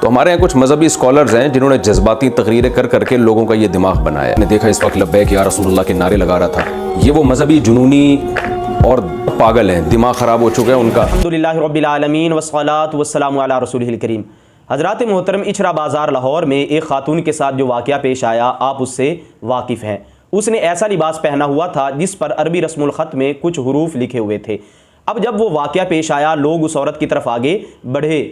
तो हमारे यहाँ कुछ मजहबी स्कॉलर्स हैं जिन्होंने जज्बाती तकरीरें कर करके लोगों का ये दिमाग बनाया है। मैंने देखा इस वक्त लब्बैक या रसूलुल्लाह के नारे लगा रहा था। ये वो मजहबी जुनूनी और पागल हैं, दिमाग ख़राब हो चुका है उनका। अल्हम्दुलिल्लाहि रब्बिल आलमीन वस्सलातु वस्सलामु अला रसूलिहिल करीम। हज़रात मोहतरम, इचरा बाज़ार लाहौर में एक खातून के साथ जो वाक़या पेश आया, आप उससे वाकिफ़ हैं। उसने ऐसा लिबास पहना हुआ था जिस पर अरबी रस्मुल ख़त में कुछ हुरूफ लिखे हुए थे। अब जब वो वाक़या पेश आया, लोग उस औरत की तरफ आगे बढ़े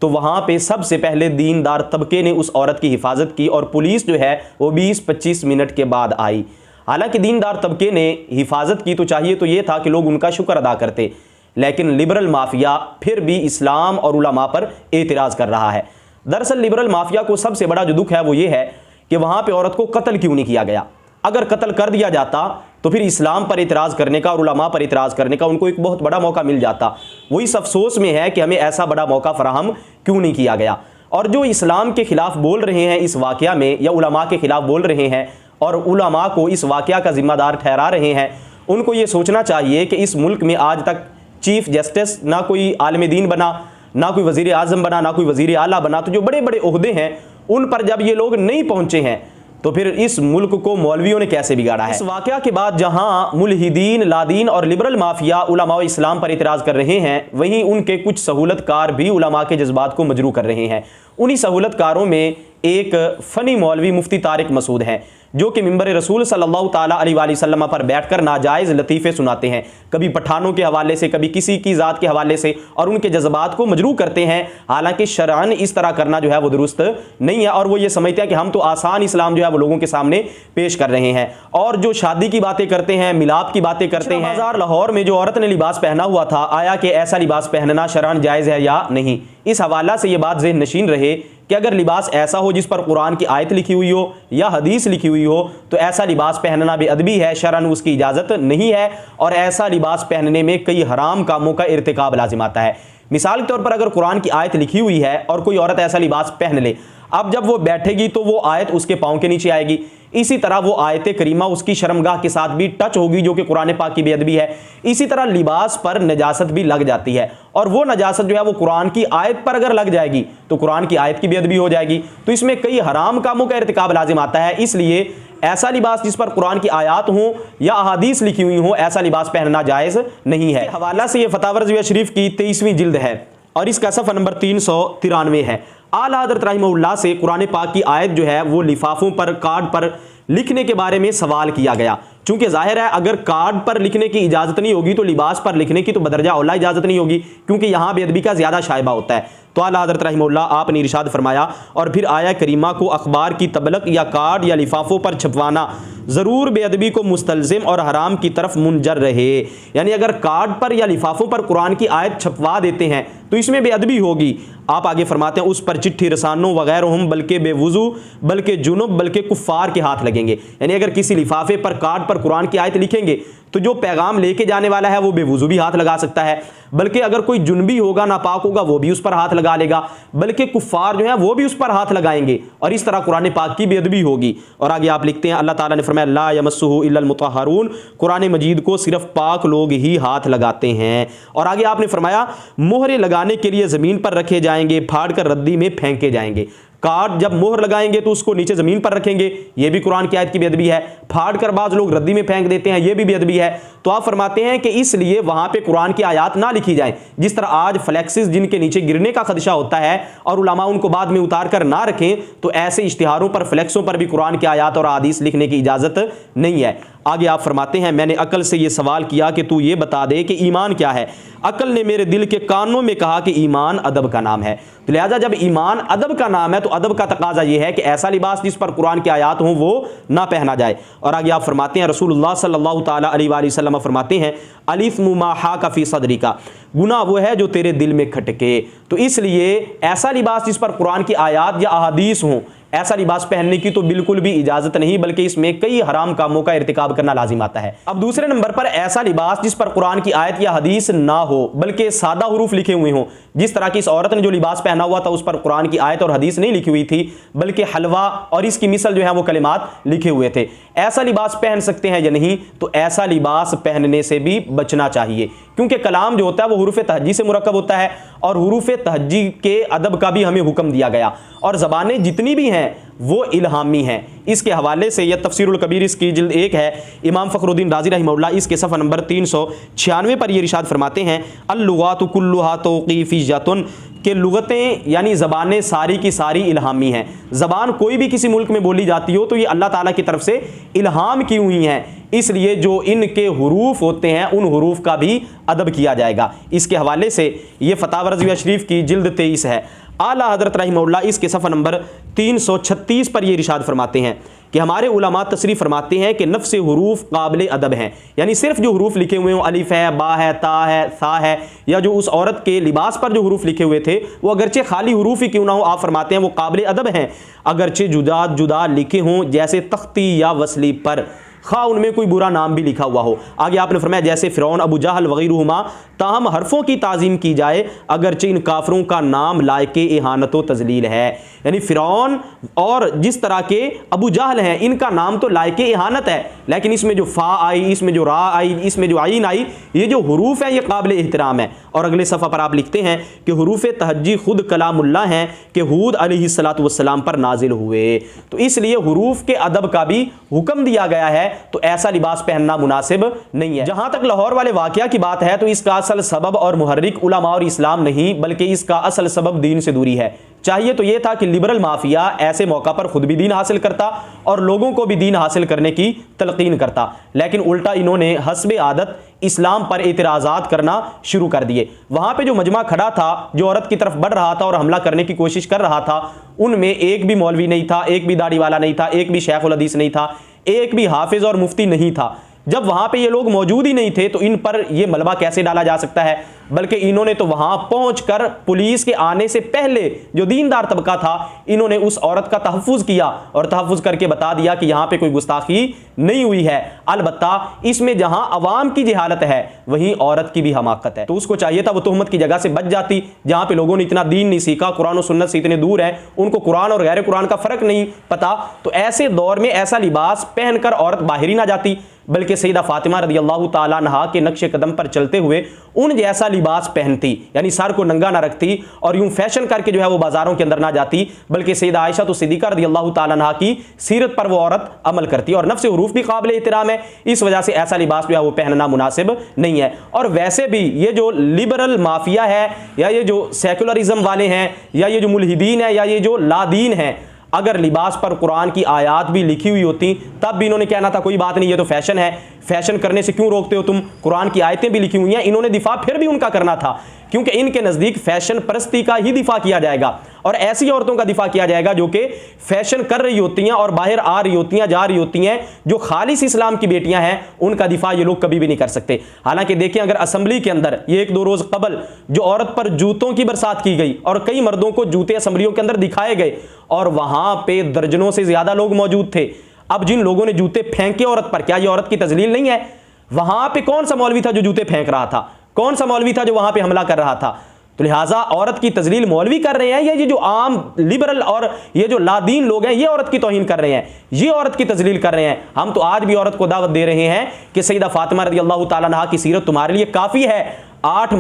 तो वहाँ पे सबसे पहले दीनदार तबके ने उस औरत की हिफाजत की और पुलिस जो है वो 20-25 मिनट के बाद आई। हालांकि दीनदार तबके ने हिफाजत की तो चाहिए तो ये था कि लोग उनका शुक्र अदा करते, लेकिन लिबरल माफिया फिर भी इस्लाम और उलमा पर एतराज़ कर रहा है। दरअसल लिबरल माफिया को सबसे बड़ा जो दुख है वो ये है कि वहाँ पे औरत को कत्ल क्यों नहीं किया गया। अगर कत्ल कर दिया जाता तो फिर इस्लाम पर इतराज़ करने का और उलमा पर इतराज़ करने का उनको एक बहुत बड़ा मौका मिल जाता। वो इस अफसोस में है कि हमें ऐसा बड़ा मौका फराहम क्यों नहीं किया गया। और जो इस्लाम के ख़िलाफ़ बोल रहे हैं इस वाक़या में, या उलमा के ख़िलाफ़ बोल रहे हैं और उलमा को इस वाक़या का ज़िम्मेदार ठहरा रहे हैं, उनको ये सोचना चाहिए कि इस मुल्क में आज तक चीफ़ जस्टिस ना कोई आलिम दीन बना, ना कोई वज़ीर आज़म बना, ना कोई वज़ीर आला बना। तो जो बड़े बड़े ओहदे हैं उन पर जब ये लोग नहीं पहुँचे हैं तो फिर इस मुल्क को मौलवियों ने कैसे बिगाड़ा है। इस वाक़या के बाद जहां मुल्हिदीन, लादीन और लिबरल माफिया उलमा इस्लाम पर इतराज़ कर रहे हैं, वहीं उनके कुछ सहूलतकार भी उलमा के जज्बात को मजरू कर रहे हैं। उन्हीं सहूलतकारों में एक फ़नी मौलवी मुफ्ती तारिक मसूद हैं जो कि मिंबर रसूल सल्लल्लाहु ताला अलैहि वसल्लम पर बैठकर नाजायज़ लतीफ़े सुनाते हैं, कभी पठानों के हवाले से, कभी किसी की ज़ात के हवाले से, और उनके जज्बात को मजरू करते हैं। हालांकि शरअन इस तरह करना जो है वो दुरुस्त नहीं है, और वो ये समझते हैं कि हम तो आसान इस्लाम जो है वो लोगों के सामने पेश कर रहे हैं। और जो शादी की बातें करते हैं, मिलाप की बातें करते हैं। बाज़ार लाहौर में जो औरत ने लिबास पहना हुआ था, आया कि ऐसा लिबास पहनना शरअन जायज़ है या नहीं। इस हवाला से ये बात ज़हन नशीन रहे कि अगर लिबास ऐसा हो जिस पर कुरान की आयत लिखी हुई हो या हदीस लिखी हुई हो तो ऐसा लिबास पहनना बेअदबी है, शरअन उसकी इजाज़त नहीं है, और ऐसा लिबास पहनने में कई हराम कामों का इर्तिकाब लाजिम आता है। मिसाल के तौर पर अगर कुरान की आयत लिखी हुई है और कोई औरत ऐसा लिबास पहन ले, अब जब वो बैठेगी तो वो आयत उसके पाँव के नीचे आएगी। इसी तरह वो आयत करीमा उसकी शर्मगाह के साथ भी टच होगी, जो कि कुरान पाक की बेअदबी है। इसी तरह लिबास पर नजासत भी लग जाती है, और वो नजासत जो है वो कुरान की आयत पर अगर लग जाएगी तो कुरान की आयत की बेअदबी हो जाएगी। तो इसमें कई हराम कामों का इर्तिकाब लाजिम आता है। इसलिए ऐसा लिबास जिस पर कुरान की आयत हो या अहादीस लिखी हुई हो, ऐसा लिबास पहनना जायज़ नहीं है। हवाला से ये फतावा रज़विया शरीफ की 23वीं जिल्द है और इसका सफ़ा नंबर 393 है। आला हज़रत रहमहुल्लाह से कुरान पाक की आयत जो है वो लिफाफों पर, कार्ड पर लिखने के बारे में सवाल किया गया। चूंकि जाहिर है अगर कार्ड पर लिखने की इजाज़त नहीं होगी तो लिबास पर लिखने की तो बदरजा औला इजाज़त नहीं होगी, क्योंकि यहाँ बेअदबी का ज़्यादा शायबा होता है। तो आला हज़रत रहमहुल्लाह आपने इरशाद फरमाया, और फिर आया करीमा को अखबार की तबलक या कार्ड या लिफाफों पर छपवाना ज़रूर बेअदबी को मुस्तलज़िम और हराम की तरफ मुंजर रहे। यानी अगर कार्ड पर या लिफाफों पर कुरान की आयत छपवा देते हैं तो इसमें बेअदबी होगी। आप आगे फरमाते हैं उस पर चिट्ठी रसानों वगैरह हम बल्कि बेवुज़ू, बल्कि जुनुब, बल्कि कुफ़ार के हाथ लगेंगे। यानी अगर किसी लिफाफे पर, कार्ड पर कुरान की आयत लिखेंगे तो जो पैगाम लेके जाने वाला है वो बेवुज़ू भी हाथ लगा सकता है, बल्कि अगर कोई जुनबी होगा, नापाक होगा, वो भी उस पर हाथ लगा लेगा, बल्कि कुफ़ार जो है वो भी उस पर हाथ लगाएंगे, और इस तरह कुरान पाक की बेअदबी होगी। और आगे आप लिखते हैं अल्लाह ताला ने फरमाया ला यमस्सुहु इल्लल मुतहहरून, कुरान मजीद को सिर्फ पाक लोग ही हाथ लगाते हैं। और आगे आपने फरमाया मोहरे लगाने के लिए ज़मीन पर रखे जाएंगे, फाड़ कर रद्दी में फेंके जाएंगे। कार्ड जब मोहर लगाएंगे तो उसको नीचे ज़मीन पर रखेंगे, ये भी कुरान की आयत की बेअदबी है। फाड़ कर बाज़ लोग रद्दी में फेंक देते हैं, ये भी बेअदबी है। तो आप फरमाते हैं कि इसलिए वहाँ पे कुरान की आयत ना लिखी जाए। जिस तरह आज फ्लेक्सिस जिनके नीचे गिरने का खदशा होता है और उलमा उनको बाद में उतार कर ना रखें, तो ऐसे इश्तिहारों पर, फ्लेक्सों पर भी कुरान की आयत और हदीस लिखने की इजाज़त नहीं है। आगे आप फरमाते हैं मैंने अकल से ये सवाल किया कि तू ये बता दे कि ईमान क्या है। अकल ने मेरे दिल के कानों में कहा कि ईमान अदब का नाम है। तो लिहाजा जब ईमान अदब का नाम है तो अदब का तकाजा ये है कि ऐसा लिबास जिस पर कुरान की आयत हो वो ना पहना जाए। और आगे आप फरमाते हैं रसूलुल्लाह सल्लल्लाहु ताला अलैहि वसल्लम फरमाते हैं अलिस्मु मा हाका फी सदरी का, गुनाह वो है जो तेरे दिल में खटके। तो इसलिए ऐसा लिबास जिस पर कुरान की आयत या अहादीस हो, ऐसा लिबास पहनने की तो बिल्कुल भी इजाजत नहीं, बल्कि इसमें कई हराम कामों का इर्तिकाब करना लाजिम आता है। अब दूसरे नंबर पर ऐसा लिबास जिस पर कुरान की आयत या हदीस ना हो, बल्कि सादा हुरूफ लिखे हुए हों, जिस तरह की इस औरत ने जो लिबास पहना हुआ था उस पर कुरान की आयत और हदीस नहीं लिखी हुई थी, बल्कि हलवा और इसकी मिसल जो है वो कलिमात लिखे हुए थे। ऐसा लिबास पहन सकते हैं या नहीं? तो ऐसा लिबास पहनने से भी बचना चाहिए, क्योंकि कलाम जो होता है वो हुरूफ तहज्जी से मुरक्कब होता है और हुरूफ तहज्जी के अदब का भी हमें हुक्म दिया गया, और ज़बानें जितनी भी हैं वो इल्हामी हैं। इसके हवाले से यह तफसीरुल कबीर इसकी जिल्द 1 है, इमाम फ़खरुद्दीन राज़ी रहमहुल्लाह इसके सफ़ा नंबर 396 पर ये इरशाद फरमाते हैं, अल-लुगातु कुल्लुहा तौक़ीफ़िय्यतुन, कि लुगतें यानी ज़बानें सारी की सारी इल्हामी हैं। ज़बान कोई भी किसी मुल्क में बोली जाती हो तो ये अल्लाह ताला की तरफ से इल्हाम की हुई हैं, इसलिए जो इनके हुरूफ होते हैं उन हुरूफ का भी अदब किया जाएगा। इसके हवाले से ये फतावा रज़विया शरीफ की जिल्द 23 है। आला हज़रत रहमहुल्लाह इसके सफ़ा नंबर 336 पर ये इरशाद फरमाते हैं कि हमारे उलमा तशरीफ़ फरमाते हैं कि नफ्स हुरूफ काबिल अदब हैं, यानी सिर्फ जो हुरूफ लिखे हुए हों, अलिफ है, बा है, ता है, सा है, या जो उस औरत के लिबास पर जो हुरूफ लिखे हुए थे वो अगरचे खाली हुरूफ ही क्यों ना हो, आप फरमाते हैं वो काबिल अदब हैं, अगरचे जुदा जुदा लिखे हों, जैसे तख्ती या वसली पर, खा उनमें कोई बुरा नाम भी लिखा हुआ हो। आगे आपने फरमाया जैसे फ़िरौन, अबू जहल वगैरहुमा, ताहम हरफों की ताज़ीम की जाए अगरचे इन काफरों का नाम लायके इहानत व तज़लील है। यानी फ़िरौन और जिस तरह के अबू जहल हैं इनका नाम तो लायके इहानत है, लेकिन इसमें जो फ़ा आई, इसमें जो रा आई, इसमें जो आइन आई, ये जो हुरूफ हैं ये काबिल एहतराम है। और अगले सफ़ा पर आप लिखते हैं कि हुरूफ तहज्जी खुद कलामुल्लाह हैं कि हूद अलैहिस्सलातु वस्सलाम पर नाजिल हुए, तो इसलिए हुरूफ के अदब का भी हुक्म दिया गया है, तो ऐसा लिबास पहनना मुनासिब नहीं है। जहां तक लाहौर वाले वाकया की बात है तो इसका असल सबब और मुहर्रिक उलमा और इस्लाम नहीं, बल्कि इसका असल सबब दीन से दूरी है। चाहिए तो यह था कि लिबरल माफिया ऐसे मौका पर खुद भी दीन हासिल करता और लोगों को भी दीन हासिल करने की तलकीन करता, लेकिन उल्टा इन्होंने हस्बे आदत इस्लाम पर एतराज़ात करना शुरू कर दिए। वहां पे जो मजमा खड़ा था, जो औरत की तरफ बढ़ रहा था और हमला करने की कोशिश कर रहा था, उनमें एक भी मौलवी नहीं था, एक भी दाढ़ी वाला नहीं था, एक भी शेखुल हदीस नहीं था, एक भी हाफिज और मुफ्ती नहीं था। जब वहां पे ये लोग मौजूद ही नहीं थे तो इन पर ये मलबा कैसे डाला जा सकता है? बल्कि इन्होंने तो वहां पहुंचकर पुलिस के आने से पहले जो दीनदार तबका था, इन्होंने उस औरत का तहफ़्फ़ुज़ किया और तहफ़्फ़ुज़ करके बता दिया कि यहां पे कोई गुस्ताखी नहीं हुई है। अलबत्ता इसमें जहां अवाम की जहालत है वहीं औरत की भी हमाकत है, तो उसको चाहिए था वो तहमत की जगह से बच जाती। जहां पे लोगों ने इतना दीन नहीं सीखा, कुरान और सुन्नत से इतने दूर है, उनको कुरान और गैर कुरान का फ़र्क नहीं पता, तो ऐसे दौर में ऐसा लिबास पहनकर औरत बाहर ही ना जाती, बल्कि सैयदा फातिमा रज़ियल्लाहु ताला अन्हा के नक्शे कदम पर चलते हुए उन जैसा लिबास पहनती, यानी सर को नंगा ना रखती और यूं फैशन करके जो है वो बाजारों के अंदर ना जाती, बल्कि सैयदा आयशा तो सिद्दीक़ा रज़ियल्लाहु ताला अन्हा की सीरत पर वो औरत अमल करती और नफ्स हुरूफ भी काबिल एहतराम है। इस वजह से ऐसा लिबास जो है वो पहनना मुनासिब नहीं है। और वैसे भी ये जो लिबरल माफिया है, या ये जो सेकुलरिज्म वाले हैं, या ये जो मुल्हिदीन है, या ये जो लादीन हैं, अगर लिबास पर कुरान की आयात भी लिखी हुई होती तब भी इन्होंने कहना था कोई बात नहीं, ये तो फैशन है, फैशन करने से क्यों रोकते हो तुम, कुरान की आयतें भी लिखी हुई हैं। इन्होंने दिफा फिर भी उनका करना था, क्योंकि इनके नज़दीक फैशन परस्ती का ही दिफा किया जाएगा और ऐसी औरतों का दिफा किया जाएगा जो कि फैशन कर रही होती हैं और बाहर आ रही होती हैं, जा रही होती हैं, जो खालिस इस्लाम की बेटियां हैं, उनका दिफा ये लोग कभी भी नहीं कर सकते। हालांकि देखें, अगर असम्बली के अंदर ये 1-2 रोज़ कबल जो औरत पर जूतों की बरसात की गई और कई मर्दों को जूते असम्बलियों के अंदर दिखाए गए और वहां पे दर्जनों से ज्यादा लोग मौजूद थे, अब जिन लोगों ने जूते फेंके औरत पर, क्या ये औरत की तजलील नहीं है? वहां पे कौन सा मौलवी था जो जूते फेंक रहा था? कौन सा मौलवी था जो वहां पे हमला कर रहा था? तो लिहाजा औरत की तजलील मौलवी कर रहे हैं, या ये जो आम लिबरल और ये जो लादीन लोग हैं ये औरत की तौहीन कर रहे हैं, ये औरत की तजलील कर रहे हैं। हम तो आज भी औरत को दावत दे रहे हैं कि सैयदा फातिमा रज़ियल्लाहु ताला अन्हा की सीरत तुम्हारे लिए काफ़ी है। 8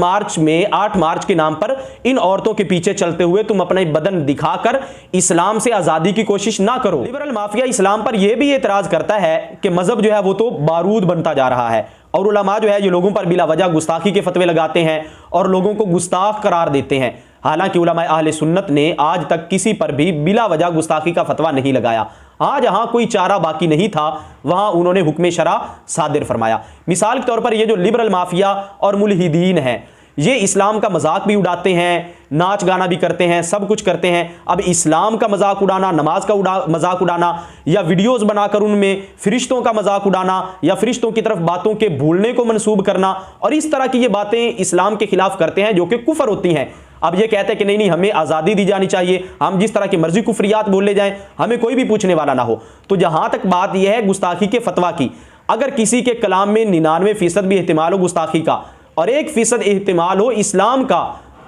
मार्च के नाम पर इन औरतों के पीछे चलते हुए तुम अपना बदन दिखाकर इस्लाम से आज़ादी की कोशिश ना करो। लिबरल माफिया इस्लाम पर यह भी एतराज़ करता है कि मजहब जो है वो तो बारूद बनता जा रहा है और उलमा जो है ये लोगों पर बिला वजह गुस्ताखी के फतवे लगाते हैं और लोगों को गुस्ताख करार देते हैं। हालांकि उलमा अहले सुन्नत ने आज तक किसी पर भी बिला वजह गुस्ताखी का फतवा नहीं लगाया। हाँ, जहां कोई चारा बाकी नहीं था वहां उन्होंने हुक्म शरा सादिर फरमाया। मिसाल के तौर पर ये जो लिबरल माफिया और मुल्हिदीन हैं, ये इस्लाम का मजाक भी उड़ाते हैं, नाच गाना भी करते हैं, सब कुछ करते हैं। अब इस्लाम का मजाक उड़ाना, नमाज का मजाक उड़ाना, या वीडियोस बनाकर उनमें फरिश्तों का मजाक उड़ाना, या फरिश्तों की तरफ बातों के भूलने को मंसूब करना, और इस तरह की ये बातें इस्लाम के खिलाफ करते हैं जो कि कुफर होती हैं। अब ये कहते हैं कि नहीं नहीं, हमें आज़ादी दी जानी चाहिए, हम जिस तरह की मर्जी कुफरियात बोले जाएं, हमें कोई भी पूछने वाला ना हो। तो जहां तक बात यह है गुस्ताखी के फतवा की, अगर किसी के कलाम में 99% भी एहतिमाल हो गुस्ताखी का और 1% एहतिमाल हो इस्लाम का,